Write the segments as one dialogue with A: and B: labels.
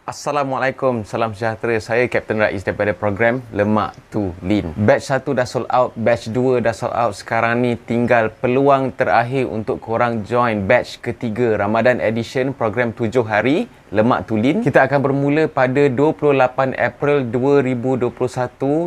A: Assalamualaikum, salam sejahtera. Saya Kapten Rais daripada program Lemak Tu Lean. Batch 1 dah sold out, batch 2 dah sold out. Sekarang ni tinggal peluang terakhir untuk korang join batch ketiga Ramadan Edition program 7 hari Lemak Tu Lean. Kita akan bermula pada 28 April 2021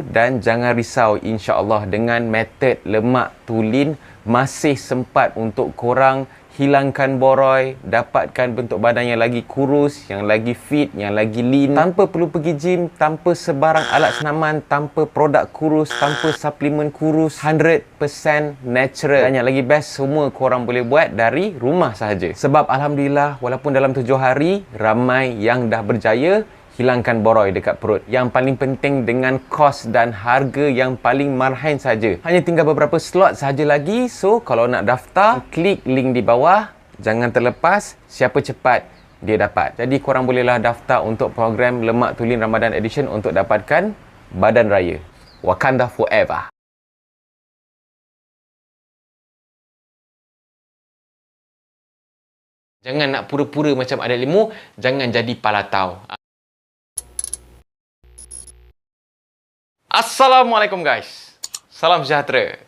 A: dan jangan risau, insya-Allah dengan metod Lemak Tu Lean masih sempat untuk korang hilangkan boroi, dapatkan bentuk badan yang lagi kurus, yang lagi fit, yang lagi lean, tanpa perlu pergi gym, tanpa sebarang alat senaman, tanpa produk kurus, tanpa suplemen kurus, 100% natural. Dan yang lagi best, semua korang boleh buat dari rumah sahaja. Sebab Alhamdulillah, walaupun dalam 7 hari, ramai yang dah berjaya hilangkan boroi dekat perut. Yang paling penting dengan kos dan harga yang paling marhain saja. Hanya tinggal beberapa slot saja lagi. So, kalau nak daftar, klik link di bawah. Jangan terlepas, siapa cepat, dia dapat. Jadi, korang bolehlah daftar untuk program Lemak Tu Lean Ramadan Edition untuk dapatkan badan raya. Wakanda forever. Jangan nak pura-pura macam ada ilmu, jangan jadi palatau. Assalamualaikum guys. Salam sejahtera.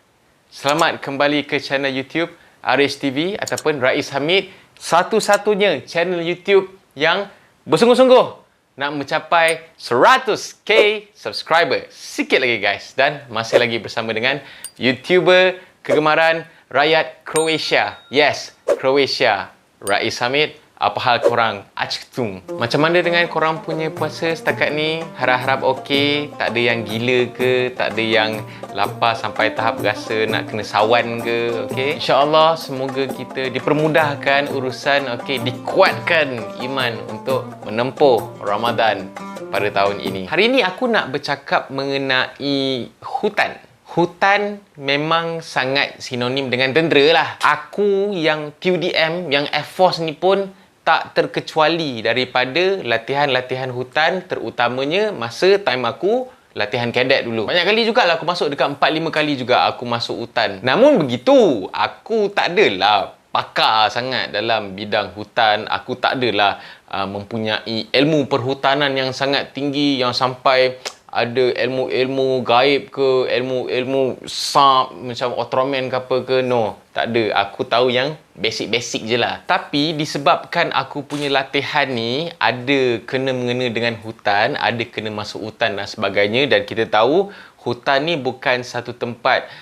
A: Selamat kembali ke channel YouTube Aris TV ataupun Rais Hamid, satu-satunya channel YouTube yang bersungguh-sungguh nak mencapai 100k subscriber. Sikit lagi guys, dan masih lagi bersama dengan YouTuber kegemaran rakyat Croatia. Yes, Croatia. Rais Hamid. Apa hal korang? Actung. Macam mana dengan korang punya puasa setakat ni? Harap-harap okey? Tak ada yang gila ke? Tak ada yang lapar sampai tahap rasa nak kena sawan ke? Okey? InsyaAllah semoga kita dipermudahkan urusan, okey, dikuatkan iman untuk menempuh Ramadan pada tahun ini. Hari ini aku nak bercakap mengenai hutan. Hutan memang sangat sinonim dengan tentera lah. Aku yang PUDM, yang Air Force ni pun tak terkecuali daripada latihan-latihan hutan, terutamanya masa time aku latihan kadet dulu. Banyak kali jugalah aku masuk, dekat 4-5 kali juga aku masuk hutan. Namun begitu, aku tak adalah pakar sangat dalam bidang hutan. Aku tak adalah mempunyai ilmu perhutanan yang sangat tinggi, yang sampai ada ilmu-ilmu gaib ke, ilmu-ilmu sap macam Ultraman ke apa ke. No, tak ada. Aku tahu yang basic-basic je lah. Tapi disebabkan aku punya latihan ni ada kena-mengena dengan hutan, ada kena masuk hutan dan sebagainya, dan kita tahu hutan ni bukan satu tempat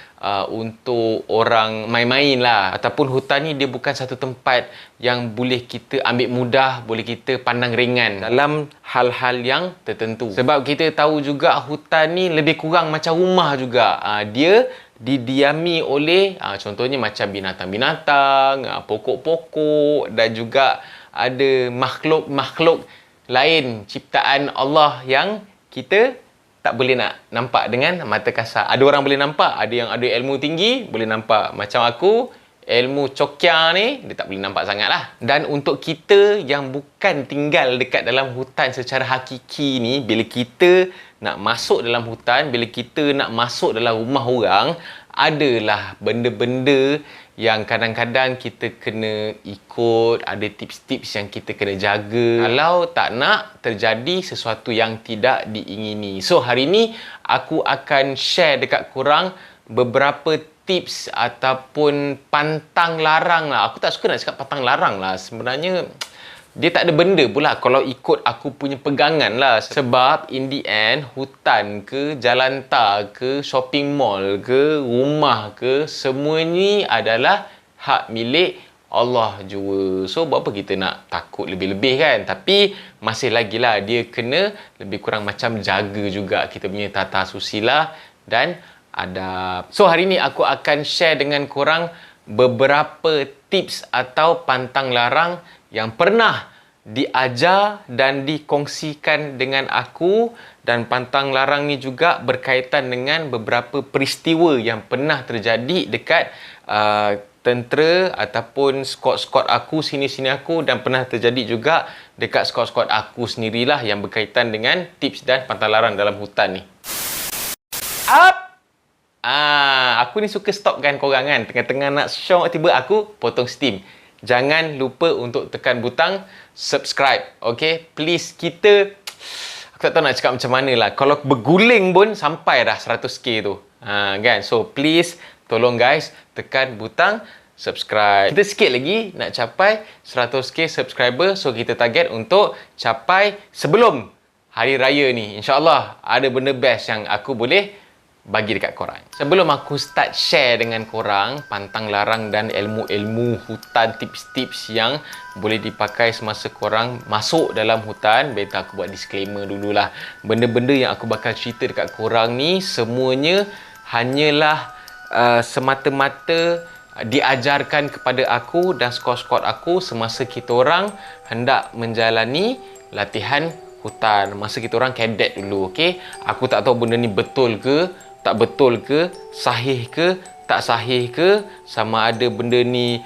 A: untuk orang main-main lah, ataupun hutan ni dia bukan satu tempat yang boleh kita ambil mudah, boleh kita pandang ringan dalam hal-hal yang tertentu. Sebab kita tahu juga hutan ni lebih kurang macam rumah juga. Dia didiami oleh contohnya macam binatang-binatang, pokok-pokok, dan juga ada makhluk-makhluk lain ciptaan Allah yang kita tak boleh nak nampak dengan mata kasar. Ada orang boleh nampak, ada yang ada ilmu tinggi boleh nampak. Macam aku, ilmu cokia ni dia tak boleh nampak sangat lah. Dan untuk kita yang bukan tinggal dekat dalam hutan secara hakiki ni, bila kita nak masuk dalam hutan, bila kita nak masuk dalam rumah orang, adalah benda-benda yang kadang-kadang kita kena ikut, ada tips-tips yang kita kena jaga kalau tak nak terjadi sesuatu yang tidak diingini. So hari ni aku akan share dekat korang beberapa tips ataupun pantang larang lah. Aku tak suka nak cakap pantang larang lah. Sebenarnya dia tak ada benda pula kalau ikut aku punya pegangan lah. Sebab in the end, hutan ke, jalan tar ke, shopping mall ke, rumah ke, semua ni adalah hak milik Allah jua. So, buat apa kita nak takut lebih-lebih kan? Tapi, masih lagi lah dia kena lebih kurang macam jaga juga kita punya tata susila dan adab. So, hari ni aku akan share dengan korang beberapa tips atau pantang larang yang pernah diajar dan dikongsikan dengan aku, dan pantang larang ni juga berkaitan dengan beberapa peristiwa yang pernah terjadi dekat tentera ataupun skot-skot aku, sini-sini aku, dan pernah terjadi juga dekat skot-skot aku sendirilah yang berkaitan dengan tips dan pantang larang dalam hutan ni. Aku ni suka stopkan korang kan, tengah-tengah nak show tiba aku potong steam. jangan lupa untuk tekan butang subscribe. Okay, please, kita aku tak tahu nak cakap macam mana lah. Kalau berguling pun sampai dah 100k tu. Kan? So please, tolong guys, tekan butang subscribe. Kita sikit lagi nak capai 100k subscriber. So kita target untuk capai sebelum hari raya ni. InsyaAllah ada benda best yang aku boleh bagi dekat korang. Sebelum aku start share dengan korang pantang larang dan ilmu-ilmu hutan, tips-tips yang boleh dipakai semasa korang masuk dalam hutan, better aku buat disclaimer dululah. Benda-benda yang aku bakal cerita dekat korang ni semuanya hanyalah semata-mata diajarkan kepada aku dan squad-squad aku semasa kita orang hendak menjalani latihan hutan, masa kita orang kadet dulu. Okay, aku tak tahu benda ni betul ke tak betul ke, sahih ke tak sahih ke, sama ada benda ni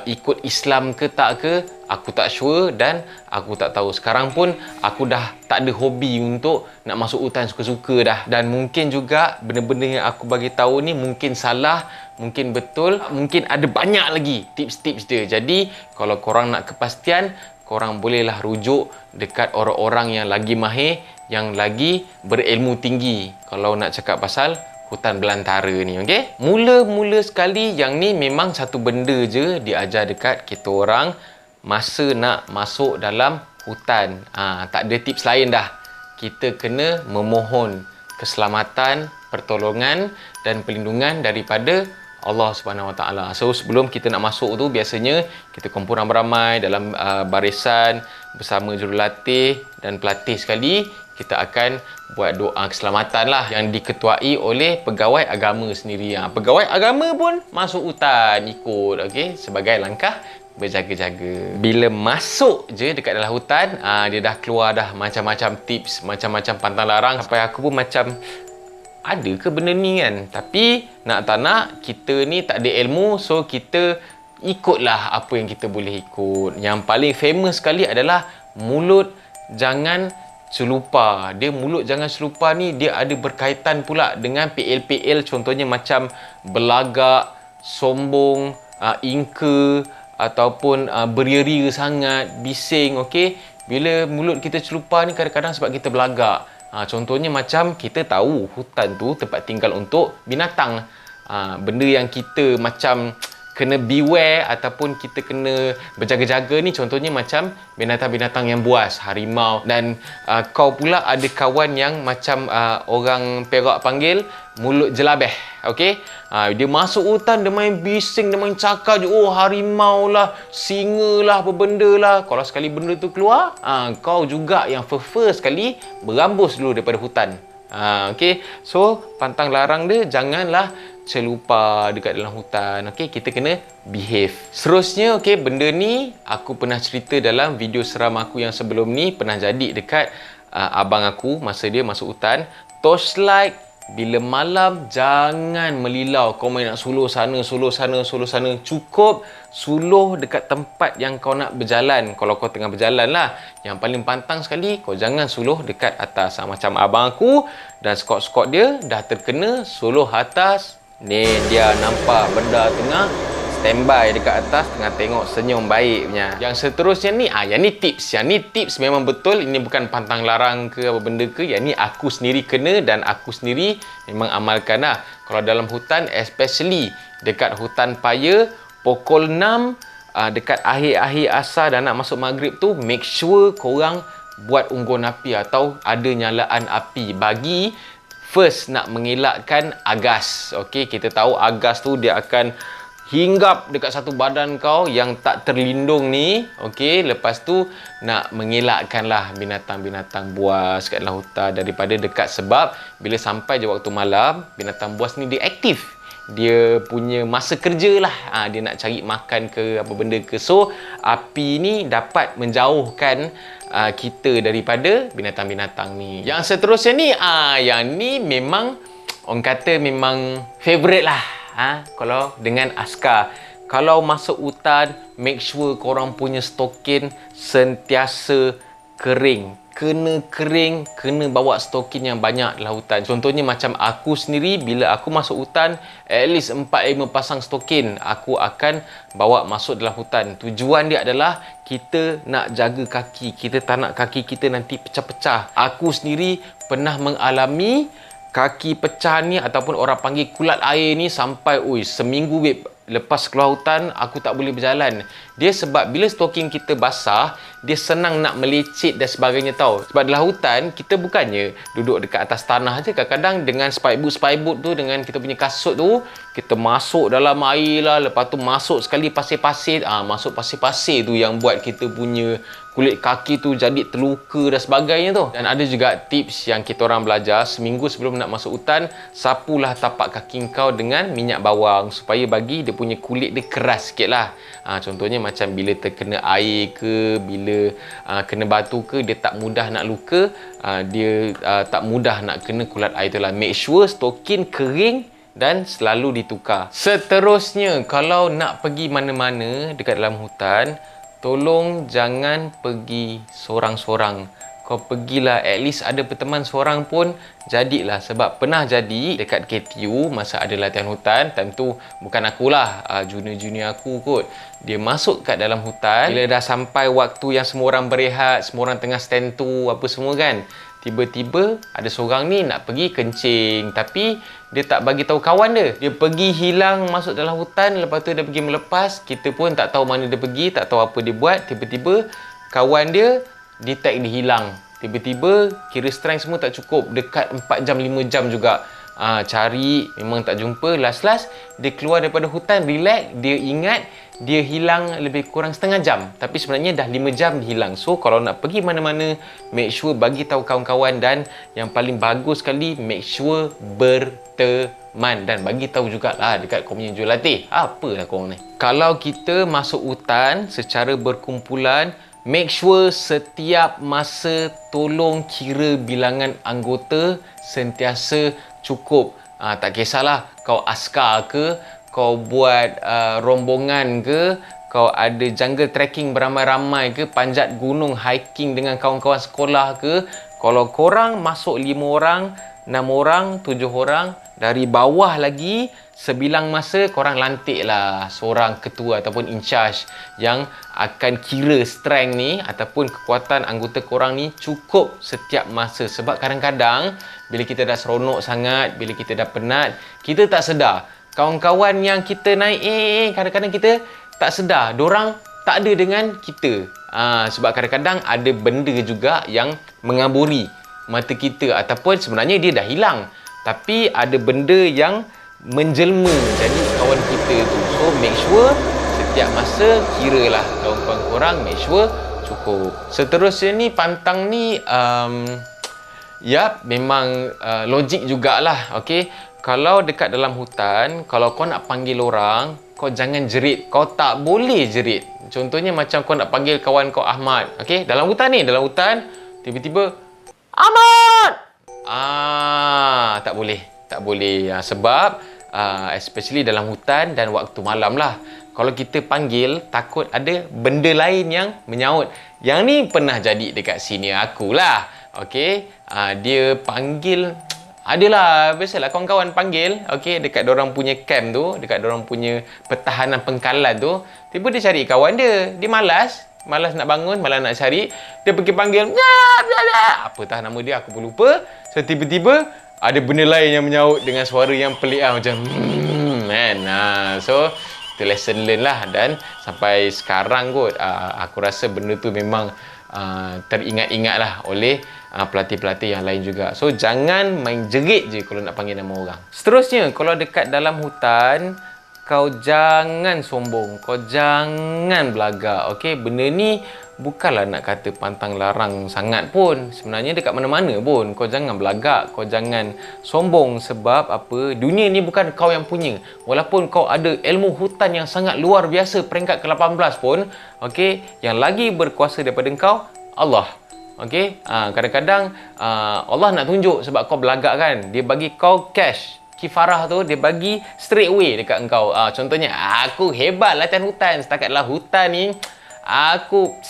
A: ikut Islam ke tak ke, aku tak sure dan aku tak tahu. Sekarang pun aku dah tak ada hobi untuk nak masuk hutan suka-suka dah. Dan mungkin juga benda-benda yang aku bagi tahu ni mungkin salah, mungkin betul, mungkin ada banyak lagi tips-tips dia. Jadi kalau korang nak kepastian, korang bolehlah rujuk dekat orang-orang yang lagi mahir, yang lagi berilmu tinggi kalau nak cakap pasal hutan belantara ni. Okay? Mula-mula sekali yang ni memang satu benda je diajar dekat kita orang masa nak masuk dalam hutan. Tak ada tips lain dah. Kita kena memohon keselamatan, pertolongan dan perlindungan daripada Allah Subhanahu Wa Taala. So sebelum kita nak masuk tu, biasanya kita kumpul ramai-ramai dalam barisan bersama jurulatih dan pelatih sekali. Kita akan buat doa keselamatan lah yang diketuai oleh pegawai agama sendiri. Pegawai agama pun masuk hutan ikut, okay, sebagai langkah berjaga-jaga. Bila masuk je dekat dalam hutan, dia dah keluar dah macam-macam tips, macam-macam pantang larang, sampai aku pun macam ada ke benda ni kan. Tapi nak tak nak, kita ni tak ada ilmu, so kita ikutlah apa yang kita boleh ikut. Yang paling famous sekali adalah mulut jangan celupa. Dia mulut jangan celupa ni dia ada berkaitan pula dengan PL-PL, contohnya macam belagak, sombong, ingka ataupun beria-ria sangat, bising. Okey, bila mulut kita celupa ni kadang-kadang sebab kita belagak. Contohnya macam kita tahu hutan tu tempat tinggal untuk binatang. Benda yang kita macam kena beware ataupun kita kena berjaga-jaga ni, contohnya macam binatang-binatang yang buas, harimau. Dan kau pula ada kawan yang macam orang Perak panggil mulut jelabeh. Okey, dia masuk hutan, dia main bising, dia main cakap je, oh harimau lah, singa lah, apa benda lah. Kalau sekali benda tu keluar, kau juga yang first sekali berambus dulu daripada hutan. Okey, so pantang larang dia janganlah celupa dekat dalam hutan. Okey, kita kena behave. Seterusnya, okey, benda ni aku pernah cerita dalam video seram aku yang sebelum ni, pernah jadi dekat abang aku masa dia masuk hutan. Torchlight bila malam jangan melilau. Kau main nak suluh sana, suluh sana, suluh sana. Cukup suluh dekat tempat yang kau nak berjalan. Kalau kau tengah berjalan lah. Yang paling pantang sekali, kau jangan suluh dekat atas. Macam abang aku dan skot-skot dia dah terkena suluh atas. Ni dia nampak benda tengah standby dekat atas, tengah tengok senyum baik punya. Yang seterusnya ni, yang ni tips. Yang ni tips memang betul. Ini bukan pantang larang ke apa benda ke. Yang ni aku sendiri kena dan aku sendiri memang amalkan lah. Kalau dalam hutan, especially dekat hutan paya, pukul 6 dekat akhir-akhir asar dan nak masuk maghrib tu, make sure korang buat unggun api atau ada nyalaan api bagi first nak mengelakkan agas. Okey, kita tahu agas tu dia akan hinggap dekat satu badan kau yang tak terlindung ni. Okey, lepas tu nak mengelakkanlah binatang-binatang buas kat dalam hutan daripada dekat, sebab bila sampai je waktu malam, binatang buas ni dia aktif. Dia punya masa kerja lah. Dia nak cari makan ke apa benda ke. So, api ni dapat menjauhkan kita daripada binatang-binatang ni. Yang seterusnya ni, yang ni memang orang kata memang favourite lah. Kalau dengan askar, kalau masuk hutan, make sure korang punya stokin sentiasa kering. kena kering, kena bawa stokin yang banyak dalam hutan. Contohnya macam aku sendiri, bila aku masuk hutan, at least 4-5 pasang stokin aku akan bawa masuk dalam hutan. Tujuan dia adalah kita nak jaga kaki. Kita tak nak kaki kita nanti pecah-pecah. Aku sendiri pernah mengalami kaki pecah ni, ataupun orang panggil kulat air ni, sampai seminggu babe. Lepas keluar hutan, aku tak boleh berjalan. Dia sebab bila stoking kita basah, dia senang nak melecet dan sebagainya tau. Sebab dalam hutan, kita bukannya duduk dekat atas tanah je. Kadang-kadang dengan spikeboot tu, dengan kita punya kasut tu, kita masuk dalam air lah. Lepas tu masuk sekali pasir-pasir. Masuk pasir-pasir tu yang buat kita punya kulit kaki tu jadi terluka dan sebagainya tu. Dan ada juga tips yang kita orang belajar. Seminggu sebelum nak masuk hutan, sapulah tapak kaki kau dengan minyak bawang, supaya bagi dia punya kulit dia keras sikit lah. Contohnya macam bila terkena air ke, bila kena batu ke, dia tak mudah nak luka. Dia tak mudah nak kena kulat air tu lah. Make sure stokin kering dan selalu ditukar. Seterusnya, kalau nak pergi mana-mana dekat dalam hutan, tolong jangan pergi sorang-sorang. Kau pergilah, at least ada berteman seorang pun jadilah. Sebab pernah jadi dekat KTU masa ada latihan hutan. Time tu bukan akulah, junior-junior aku kot. Dia masuk kat dalam hutan. Bila dah sampai waktu yang semua orang berehat, semua orang tengah stand tu apa semua kan, tiba-tiba ada seorang ni nak pergi kencing, tapi dia tak bagi tahu kawan dia. Dia pergi hilang masuk dalam hutan. Lepas tu dia pergi melepas. Kita pun tak tahu mana dia pergi, tak tahu apa dia buat. Tiba-tiba kawan dia detect dia hilang. Tiba-tiba kira strength semua tak cukup. Dekat 4 jam 5 jam juga cari, memang tak jumpa. Last dia keluar daripada hutan, relax. Dia ingat dia hilang lebih kurang setengah jam, tapi sebenarnya dah 5 jam dia hilang. So kalau nak pergi mana-mana, make sure bagi tahu kawan-kawan. Dan yang paling bagus sekali, make sure berteman. Dan bagi tahu jugalah dekat kau punya jurulatih, apalah korang ni. Kalau kita masuk hutan secara berkumpulan, make sure setiap masa tolong kira bilangan anggota sentiasa cukup. Tak kisahlah kau askar ke, kau buat rombongan ke, kau ada jungle trekking beramai-ramai ke, panjat gunung hiking dengan kawan-kawan sekolah ke. Kalau korang masuk 5 orang, 6 orang, 7 orang, dari bawah lagi sebilang masa korang lantiklah seorang ketua ataupun in charge yang akan kira strength ni ataupun kekuatan anggota korang ni cukup setiap masa. Sebab kadang-kadang bila kita dah seronok sangat, bila kita dah penat, kita tak sedar kawan-kawan yang kita naik kadang-kadang kita tak sedar dorang tak ada dengan kita. Sebab kadang-kadang ada benda juga yang mengaburi mata kita, ataupun sebenarnya dia dah hilang tapi ada benda yang menjelma jadi kawan kita tu. So make sure setiap masa kiralah kawan-kawan korang, make sure cukup. Seterusnya ni pantang ni memang logik jugalah. Okey, kalau dekat dalam hutan, kalau kau nak panggil orang, kau jangan jerit. Kau tak boleh jerit. Contohnya macam kau nak panggil kawan kau Ahmad. Okey, dalam hutan ni, tiba-tiba Ahmad! Tak boleh. Tak boleh. Sebab especially dalam hutan dan waktu malam lah. Kalau kita panggil, takut ada benda lain yang menyaut. Yang ni pernah jadi dekat senior aku lah. Okey, dia panggil, adalah biasalah kawan-kawan panggil, okey, dekat dorang punya camp tu, dekat dorang punya pertahanan pengkalan tu. Tiba dia cari kawan dia. Dia malas nak bangun, malas nak cari. Dia pergi panggil, apa nama dia aku pun lupa. So tiba-tiba ada benda lain yang menyaut dengan suara yang pelik macam so itu lesson learn lah. Dan sampai sekarang kot aku rasa benda tu memang teringat-ingat lah oleh pelatih-pelatih yang lain juga. So jangan main jerit je kalau nak panggil nama orang. Seterusnya, kalau dekat dalam hutan, kau jangan sombong, kau jangan belagak. Okey, benda ni bukanlah nak kata pantang larang sangat pun. Sebenarnya dekat mana-mana pun kau jangan belagak, kau jangan sombong. Sebab apa? Dunia ni bukan kau yang punya. Walaupun kau ada ilmu hutan yang sangat luar biasa, peringkat ke-18 pun, okey, yang lagi berkuasa daripada kau Allah. Okey, kadang-kadang Allah nak tunjuk sebab kau belagak kan. Dia bagi kau cash kifarah tu, dia bagi straight away dekat engkau. Contohnya, aku hebat latihan hutan. Setakat lah hutan ni, aku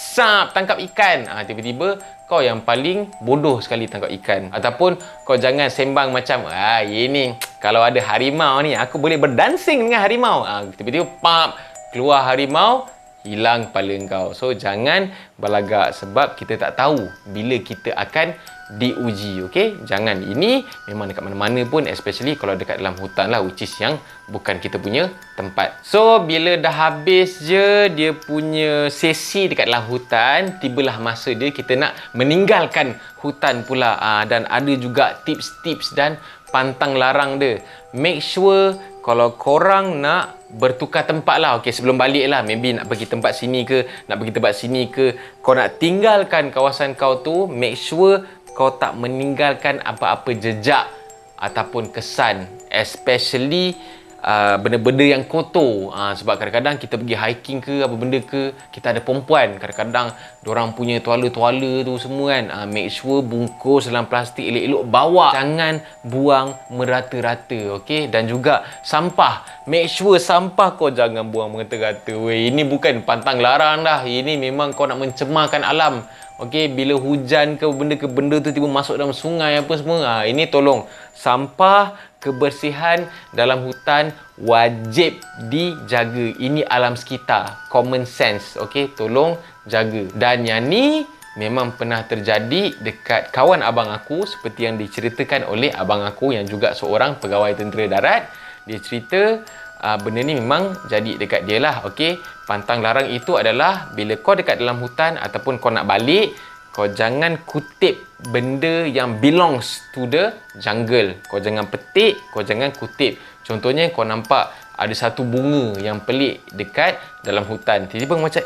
A: tangkap ikan. Tiba-tiba kau yang paling bodoh sekali tangkap ikan. Ataupun kau jangan sembang macam, ini kalau ada harimau ni, aku boleh berdancing dengan harimau. Tiba-tiba pap, keluar harimau, hilang kepala kau. So jangan berlagak sebab kita tak tahu bila kita akan diuji, okey? Jangan. Ini memang dekat mana-mana pun, especially kalau dekat dalam hutan lah, which is yang bukan kita punya tempat. So bila dah habis je dia punya sesi dekat dalam hutan, tibalah masa dia kita nak meninggalkan hutan pula. Dan ada juga tips-tips dan pantang larang dia. Make sure kalau korang nak bertukar tempat lah, okay, sebelum balik lah, maybe nak pergi tempat sini ke, nak pergi tempat sini ke, kau nak tinggalkan kawasan kau tu, make sure kau tak meninggalkan apa-apa jejak ataupun kesan, especially benda-benda yang kotor. Sebab kadang-kadang kita pergi hiking ke apa benda ke, kita ada perempuan, kadang-kadang diorang punya tuala-tuala tu semua kan, make sure bungkus dalam plastik elok-elok bawa, jangan buang merata-rata, okey? Dan juga sampah, make sure sampah kau jangan buang merata-rata. Weh, ini bukan pantang larang dah, ini memang kau nak mencemarkan alam. Okey, bila hujan ke benda tu tiba masuk dalam sungai apa semua, ini tolong. Sampah, kebersihan dalam hutan wajib dijaga. Ini alam sekitar, common sense. Okey, tolong jaga. Dan yang ni memang pernah terjadi dekat kawan abang aku, seperti yang diceritakan oleh abang aku yang juga seorang pegawai tentera darat. Dia cerita benda ni memang jadi dekat dia lah. Okey, pantang larang itu adalah bila kau dekat dalam hutan ataupun kau nak balik, kau jangan kutip benda yang belongs to the jungle. Kau jangan petik, kau jangan kutip. Contohnya kau nampak ada satu bunga yang pelik dekat dalam hutan, tiba-tiba macam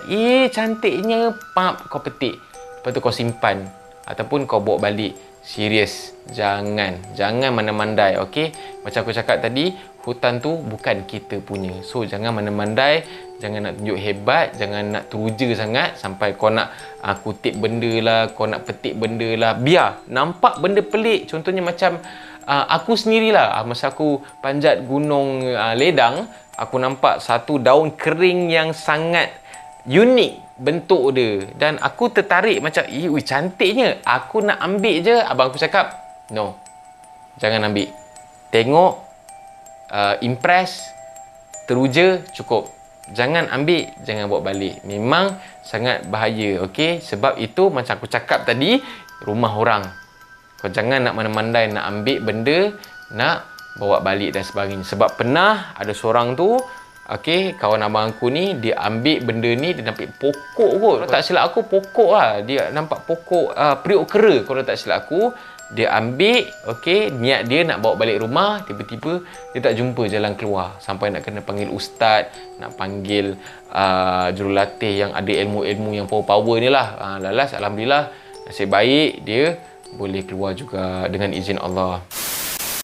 A: cantiknya, pap, kau petik, lepas tu kau simpan ataupun kau bawa balik. Serius, jangan mandai-mandai. Okey, macam aku cakap tadi, hutan tu bukan kita punya. So jangan mandai-mandai, jangan nak tunjuk hebat, jangan nak teruja sangat sampai kau nak kutip benda lah, kau nak petik benda lah. Biar nampak benda pelik. Contohnya macam aku sendirilah, masa aku panjat gunung Ledang, aku nampak satu daun kering yang sangat unik bentuk dia, dan aku tertarik macam, cantiknya, aku nak ambil je. Abang aku cakap, no, jangan ambil, tengok, impress, teruja, cukup. Jangan ambil, jangan bawa balik. Memang sangat bahaya, okey? Sebab itu macam aku cakap tadi, rumah orang, kau jangan nak mandai-mandai nak ambil benda, nak bawa balik dan sebagainya. Sebab pernah ada seorang tu, okey, kawan abang aku ni, dia ambil benda ni, dia nampak pokok kot. Kalau tak silap aku, pokok lah. Dia nampak pokok periuk kera, kalau tak silap aku. Dia ambil, okey, niat dia nak bawa balik rumah, tiba-tiba dia tak jumpa jalan keluar. Sampai nak kena panggil ustaz, nak panggil jurulatih yang ada ilmu-ilmu yang power-power ni lah. Lalas, alhamdulillah, nasib baik dia boleh keluar juga dengan izin Allah.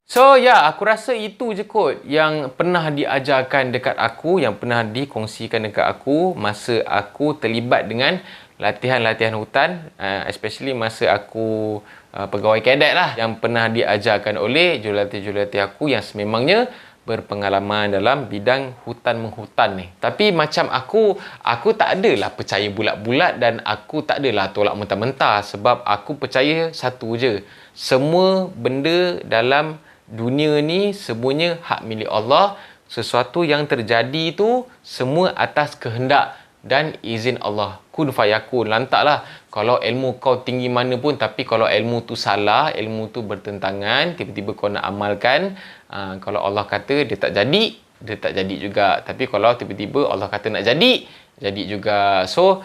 A: So aku rasa itu je kot yang pernah diajarkan dekat aku, yang pernah dikongsikan dekat aku masa aku terlibat dengan latihan-latihan hutan, especially masa aku pegawai kadet lah, yang pernah diajarkan oleh jurulatih-jurulatih aku yang sememangnya berpengalaman dalam bidang hutan menghutan ni. Tapi macam aku tak adalah percaya bulat-bulat dan aku tak adalah tolak mentah-mentah, sebab aku percaya satu je, semua benda dalam dunia ni semuanya hak milik Allah. Sesuatu yang terjadi tu semua atas kehendak dan izin Allah. Kun fayakun. Lantaklah kalau ilmu kau tinggi mana pun, tapi kalau ilmu tu salah, ilmu tu bertentangan, tiba-tiba kau nak amalkan, kalau Allah kata dia tak jadi juga. Tapi kalau tiba-tiba Allah kata nak jadi juga. So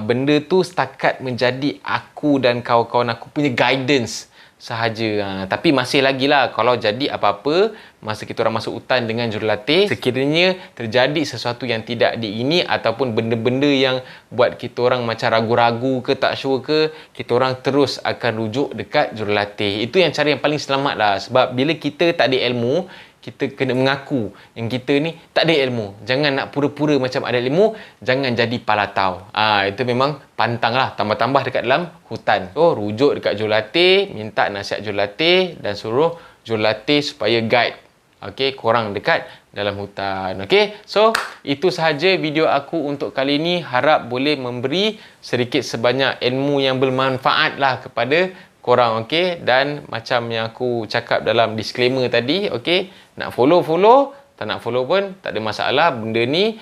A: benda tu setakat menjadi aku dan kawan-kawan aku punya guidance sahaja. Tapi masih lagi lah, kalau jadi apa-apa masa kita orang masuk hutan dengan jurulatih, sekiranya terjadi sesuatu yang tidak diingini ataupun benda-benda yang buat kita orang macam ragu-ragu ke, tak sure ke, kita orang terus akan rujuk dekat jurulatih. Itu yang cara yang paling selamat lah. Sebab bila kita tak ada ilmu, kita kena mengaku yang kita ni tak ada ilmu. Jangan nak pura-pura macam ada ilmu, jangan jadi palatau. Itu memang pantang lah, tambah-tambah dekat dalam hutan. So rujuk dekat jurulatih, minta nasihat jurulatih dan suruh jurulatih supaya guide, okey, korang dekat dalam hutan. Okey, so itu sahaja video aku untuk kali ini. Harap boleh memberi sedikit sebanyak ilmu yang bermanfaat lah kepada korang. Okey, dan macam yang aku cakap dalam disclaimer tadi, okey, nak follow, tak nak follow pun tak ada masalah. Benda ni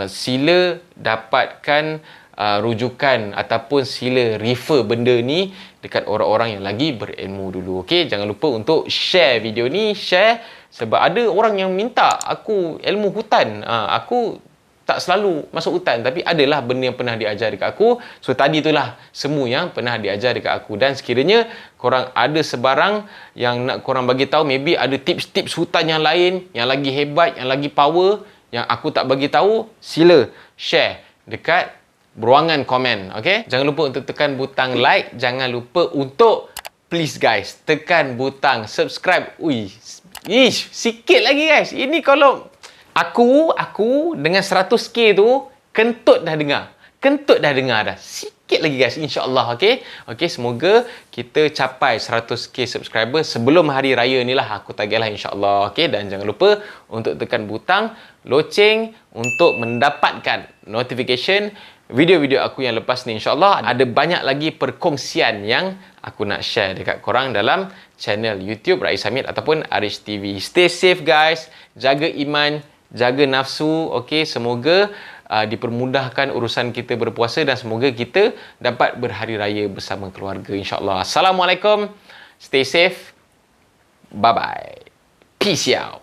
A: sila dapatkan rujukan ataupun sila refer benda ni dekat orang-orang yang lagi berilmu dulu. Okey, jangan lupa untuk share video ni, share. Sebab ada orang yang minta aku ilmu hutan. Aku tak selalu masuk hutan, tapi adalah benda yang pernah diajar dekat aku. So tadi itulah semua yang pernah diajar dekat aku. Dan sekiranya korang ada sebarang yang nak korang bagi tahu, maybe ada tips-tips hutan yang lain yang lagi hebat, yang lagi power, yang aku tak bagi tahu, sila share dekat ruangan komen. Okay? Jangan lupa untuk tekan butang like. Jangan lupa untuk, please guys, tekan butang subscribe. Sikit lagi guys. Ini kalau aku dengan 100k tu kentut dah dengar dah. Sikit lagi guys, insya-Allah. Okey, semoga kita capai 100k subscriber sebelum hari raya ni lah. Aku targetlah insya-Allah. Okey, dan jangan lupa untuk tekan butang loceng untuk mendapatkan notification video-video aku yang lepas ni. InsyaAllah ada banyak lagi perkongsian yang aku nak share dekat korang dalam channel YouTube Rais Hamid ataupun Arish TV. Stay safe guys, jaga iman, jaga nafsu. Okey, semoga dipermudahkan urusan kita berpuasa dan semoga kita dapat berhari raya bersama keluarga insya-Allah. Assalamualaikum. Stay safe. Bye bye. Peace out.